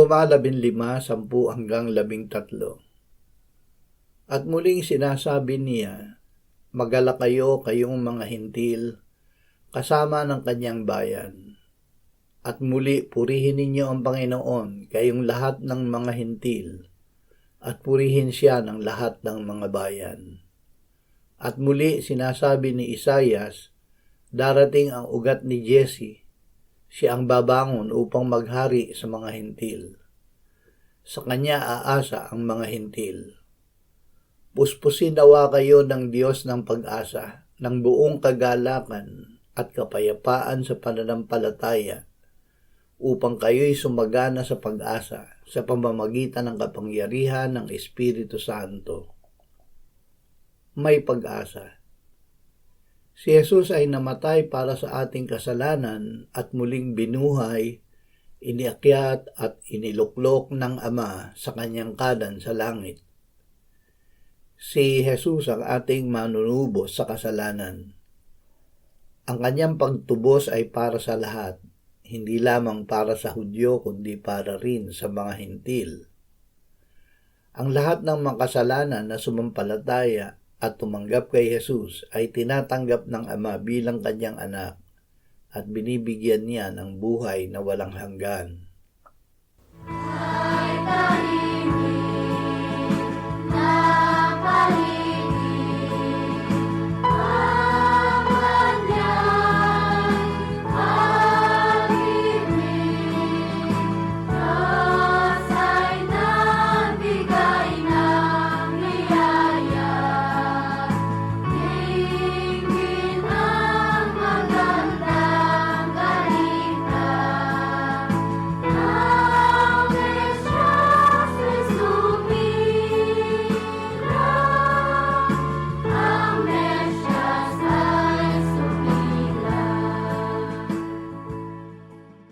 Roma 15:10-13. At muling sinasabi niya, "Magala kayo, kayong mga hintil, kasama ng kanyang bayan. At muli purihin ninyo ang Panginoon, kayong lahat ng mga hintil, at purihin siya ng lahat ng mga bayan." At muli sinasabi ni Isaias, "Darating ang ugat ni Jesse, siya ang babangon upang maghari sa mga hintil. Sa kanya aasa ang mga hintil." Puspusin nawa kayo ng Diyos ng pag-asa, ng buong kagalakan at kapayapaan sa pananampalataya, upang kayo'y sumagana sa pag-asa sa pamamagitan ng kapangyarihan ng Espiritu Santo. May pag-asa. Si Jesus ay namatay para sa ating kasalanan at muling binuhay, iniakyat at iniluklok ng Ama sa kanyang kanan sa langit. Si Jesus ang ating manunubos sa kasalanan. Ang kanyang pagtubos ay para sa lahat, hindi lamang para sa Hudyo kundi para rin sa mga hintil. Ang lahat ng makasalanan na sumampalataya at tumanggap kay Jesus ay tinatanggap ng Ama bilang kanyang anak at binibigyan niya ng buhay na walang hanggan.